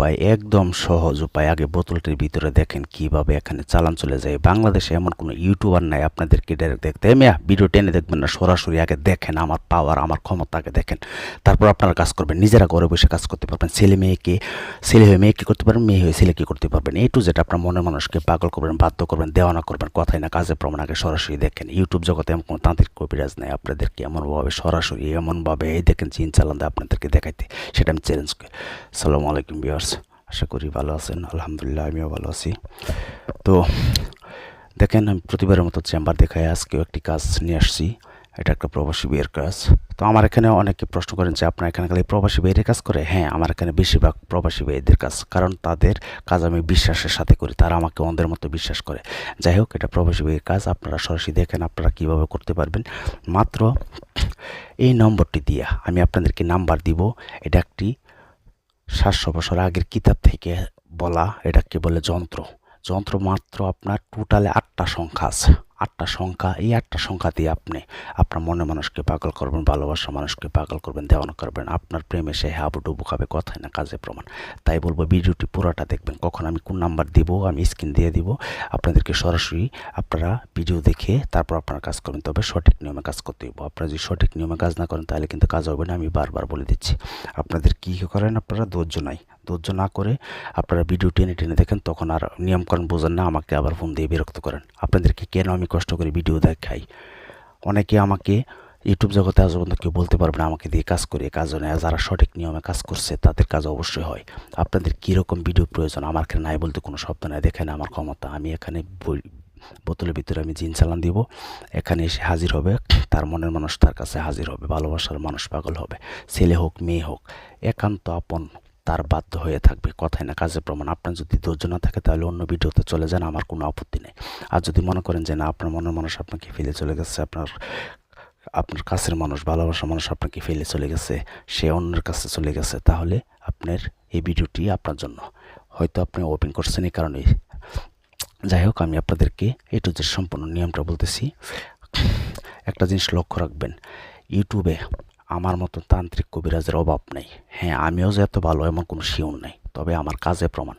উপায়, একদম সহজ উপায়। আগে বোতলটির ভিতরে দেখেন কিভাবে এখানে চালান চলে যায়। বাংলাদেশে এমন কোনো ইউটিউবার নাই আপনাদেরকে ডাইরেক্ট দেখতে ভিডিও টেনে দেখবেন না, সরাসরি আগে দেখেন আমার পাওয়ার, আমার ক্ষমতা আগে দেখেন, তারপর আপনারা কাজ করবেন। নিজেরা ঘরে বসে কাজ করতে পারবেন। ছেলে হয়ে মেয়েকে করতে পারবেন, মেয়ে হয়ে ছেলেকে করতে পারবেন। এই টু যেটা আপনার মনের মানুষকে পাগল করবেন, বাধ্য করবেন, দেওয়ানা করবেন, কথাই না কাজে প্রমাণ। আগে সরাসরি দেখেন। ইউটিউব জগতে এমন কোনো তান্ত্রিক কবিরাজ নাই আপনাদেরকে এমনভাবে সরাসরি এমনভাবে এই দেখেন চিন চালান দেয় আপনাদেরকে দেখাইতে, সেটা আমি চ্যালেঞ্জ করি। আসসালামু আলাইকুম ভিউয়ার্স, আশা করি ভালো আছেন। আলহামদুলিল্লাহ আমিও ভালো আছি। তো দেখেন, আমি প্রতিবারের মতো চেম্বার দেখায় আজকেও একটি কাজ নিয়ে আসছি। এটা একটা প্রবাসী বিয়ের কাজ। তো আমার এখানে অনেকে প্রশ্ন করেন যে আপনার এখানে খালি প্রবাসী বিয়ের কাজ করে। হ্যাঁ, আমার এখানে বেশিরভাগ প্রবাসী বিয়েদের কাজ, কারণ তাদের কাজ আমি বিশ্বাসের সাথে করি, তারা আমাকে অন্ধের মতো বিশ্বাস করে। যাই হোক, এটা প্রবাসী বিয়ের কাজ। আপনারা সরাসরি দেখেন আপনারা কীভাবে করতে পারবেন। মাত্র এই নম্বরটি দিয়ে আমি আপনাদেরকে নাম্বার দিব। এটা একটি 700 বছর আগের কিতাব থেকে বলা, এটাকে বলে যন্ত্র। মাত্র আপনার টোটালে 8টা সংখ্যা আছে। 8টা সংখ্যা, এই 8টা সংখ্যা দিয়ে আপনি আপনার মনে মানুষকে পাগল করবেন, ভালোবাসা মানুষকে পাগল করবেন, দেওয়ানো করবেন। আপনার প্রেমে সে হাবুডুবু খাবে, কথায় না কাজে প্রমাণ। তাই বলবো ভিডিওটি পুরোটা দেখবেন। কখন আমি কোন নাম্বার দিব আমি স্ক্রিন দিয়ে দিব, আপনাদেরকে সরাসরি আপনারা ভিডিও দেখে তারপর আপনারা কাজ করবেন। তবে সঠিক নিয়মে কাজ করতে হবে। আপনারা যদি সঠিক নিয়মে কাজ না করেন তাহলে কিন্তু কাজ হবে না। আমি বারবার বলে দিচ্ছি। আপনাদের কী করেন, আপনারা ধৈর্য না করে আপনারা ভিডিও টেনে দেখেন, তখন আর নিয়মকানুন বোঝেন না, আমাকে আবার ফোন দিয়ে বিরক্ত করেন। আপনাদেরকে কেন আমি কষ্ট করে ভিডিও দেখাই? অনেকে আমাকে ইউটিউব জগতে আজ পর্যন্ত কেউ বলতে পারবে না আমাকে দিয়ে কাজ করে, কাজ হয় না। যারা সঠিক নিয়মে কাজ করছে তাদের কাজ অবশ্যই হয়। আপনাদের কীরকম ভিডিও প্রয়োজন আমার এখানে নাই বলতে কোনো শব্দ নাই। দেখেন আমার ক্ষমতা। আমি এখানে বোতলের ভিতরে আমি জিন চালান দিব, এখানে এসে হাজির হবে, তার মনের মানুষ তার কাছে হাজির হবে, ভালোবাসার মানুষ পাগল হবে। ছেলে হোক মেয়ে হোক, একান্ত আপন তার বাধ্য হয়ে থাকবে, কথায় না কাজে প্রমাণ। আপনার যদি ধৈর্য না থাকে তাহলে অন্য ভিডিওতে চলে যান, আমার কোনো আপত্তি নেই। আর যদি মনে করেন যে না, আপনার মনের মানুষ আপনাকে ফেলে চলে গেছে, আপনার কাছের মানুষ, ভালোবাসার মানুষ আপনাকে ফেলে চলে গেছে, সে অন্যের কাছে চলে গেছে, তাহলে আপনার এই ভিডিওটি আপনার জন্য। হয়তো আপনি ওপেন করছেন এই কারণেই। যাই হোক, আমি আপনাদেরকে এটু যে সম্পূর্ণ নিয়মটা বলতেছি। একটা জিনিস লক্ষ্য রাখবেন, ইউটিউবে আমার মতো তান্ত্রিক কবিরাজের অভাব নেই। হ্যাঁ, আমিও যে এত ভালো এমন কোনো শিওর নেই, তবে আমার কাজে প্রমাণ।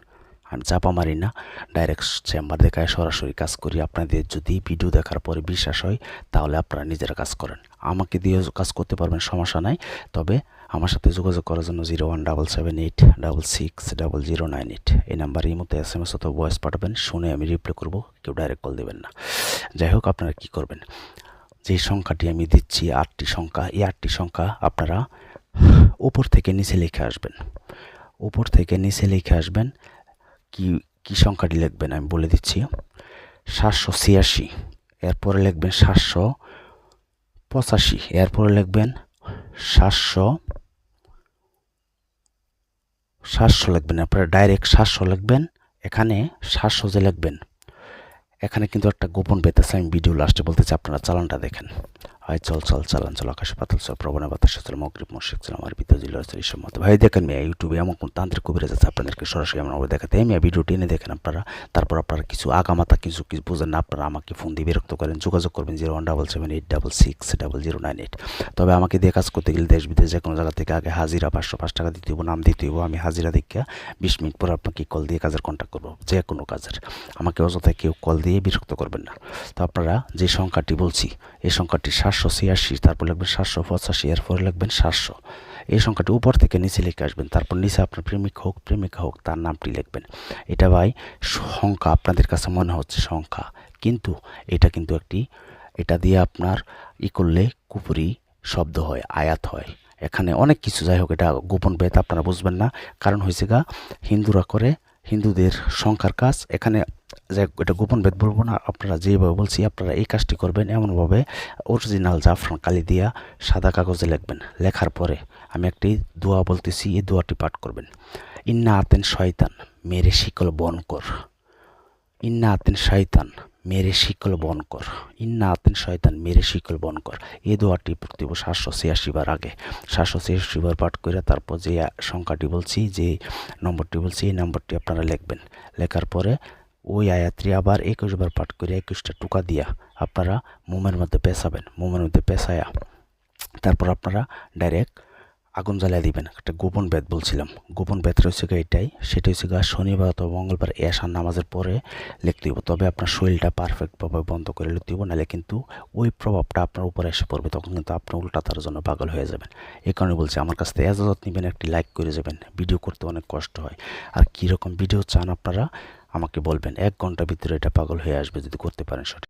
আমি চাপা মারি না, ডাইরেক্ট চেম্বার দেখায় সরাসরি কাজ করি। আপনাদের যদি ভিডিও দেখার পরে বিশ্বাস হয় তাহলে আপনারা নিজেরা কাজ করেন, আমাকে দিয়ে কাজ করতে পারবেন, সমস্যা নাই। তবে আমার সাথে যোগাযোগ করার জন্য 0177860098 এই নাম্বারে এই মতো SMS অথবা ভয়েস পাঠাবেন। শুনে আমি রিপ্লাই করব, কেউ ডাইরেক্ট কল দেবেন না। যাই হোক, আপনারা কি করবেন, যে সংখ্যাটি আমি দিচ্ছি 8টি সংখ্যা, এই 8টি সংখ্যা আপনারা উপর থেকে নিচে লিখে আসবেন। উপর থেকে নিচে লিখে আসবেন। কি সংখ্যাটি লিখবেন আমি বলে দিচ্ছি। 786, এরপরে লিখবেন 785, এরপরে লিখবেন 700 লিখবেন। আপনারা ডাইরেক্ট 700 লিখবেন। এখানে 700 যে লিখবেন, এখানে কিন্তু একটা গোপন বেত আছে, আমি ভিডিও লাস্টে বলতেছি, আপনারা চালানটা দেখেন। হয় চল চালান চল, আকাশে পাতাল চল, প্রবণে বাতাসে চল, মগরিব মশরিক চল, আমার ভিতর জিল্লার চল, এইসব মতো। ভাই দেখেন মেয়ে, ইউটিউবে এমন কোন তান্ত্রিক কবিরাজ আছে আপনাদেরকে সরাসরি এমনভাবে দেখাতে। মেয়ে ভিডিও টেনে দেখেন আপনারা, তারপর আপনারা কিছু আগামাতা কিছু বোঝেন না, আপনারা আমাকে ফোন দিয়ে বিরক্ত করেন। যোগাযোগ করবেন 0177866098। তবে আমাকে দিয়ে কাজ করতে গেলে দেশ বিদেশ যে কোনো জায়গা থেকে আগে হাজিরা 505 টাকা দিতে হইব, নাম দিতে হইব। আমি হাজিরা দেখে 20 মিনিট পর আপনাকে কল দিয়ে কাজের কন্ট্যাক্ট করবো, যে কোনো কাজের। আমাকে অযথায় কেউ কল দিয়ে বিরক্ত করবেন না। তো আপনারা যে সংখ্যাটি বলছি, এই সংখ্যাটি 786, তারপর লিখবেন 785, এরপরে লিখবেন 700। এই সংখ্যাটি উপর থেকে নিচে লিখে আসবেন। তারপর নিচে আপনার প্রেমিকা হোক তার নামটি লিখবেন। এটা ভাই সংখ্যা আপনাদের কাছে মনে হচ্ছে সংখ্যা, কিন্তু এটা কিন্তু এটা দিয়ে আপনার করলে কুপুরি শব্দ হয়, আয়াত হয়, এখানে অনেক কিছু। যাই হোক, এটা গোপন বেদ, আপনারা বুঝবেন না। কারণ হয়েছে হিন্দুরা করে, হিন্দুদের সংখ্যার কাজ। এখানে এটা গোপন বেদ বলবো না, আপনারা যেভাবে বলছি আপনারা এই কাজটি করবেন। এমনভাবে অরিজিনাল জাফরান কালি দিয়া সাদা কাগজে লিখবেন। লেখার পরে আমি একটি দোয়া বলতেছি, এই দোয়াটি পাঠ করবেন। ইন্না আতেন শয়তান মেরে শিকল বন কর, ইন্না আতেন শয়তান মেরে শিকল বন কর, ইন্না আতেন শয়তান মেরে শিকল বন কর। এই দোয়াটি প্রতি 786 বার, আগে 786 বার পাঠ করে তারপর যে সংখ্যাটি বলছি, যে নম্বরটি বলছি, এই নম্বরটি আপনারা লিখবেন। লেখার পরে ওই আয়াতটি আবার 21 বার পাঠ করে 21টা টুকা দিয়া আপনারা মোমের মধ্যে পেঁচাবেন। মোমের মধ্যে পেঁচায়া তারপর আপনারা ডাইরেক্ট আগুন জ্বালিয়ে দিবেন। একটা গোপন বেদ বলছিলাম, গোপন বেদটা হচ্ছে গিয়ে এটাই, সেটা হচ্ছে গিয়ে শনিবার অথবা মঙ্গলবার এশার নামাজের পরে লিখতে হইব। তবে আপনার শরীরটা পারফেক্টভাবে বন্ধ করে লিখতে হইব, নাহলে কিন্তু ওই প্রভাবটা আপনার উপরে এসে পড়বে, তখন কিন্তু আপনি উল্টা তার জন্য পাগল হয়ে যাবেন। এই কারণে বলছি আমার কাছ থেকে এজাজত নেবেন, একটি লাইক করে যাবেন। ভিডিও করতে অনেক কষ্ট হয়, আর কীরকম ভিডিও চান আপনারা আমাকে বলবেন, 1 ঘন্টার ভিতরে এটা পাগল হয়ে আসবে যদি করতে পারেন সঠিক।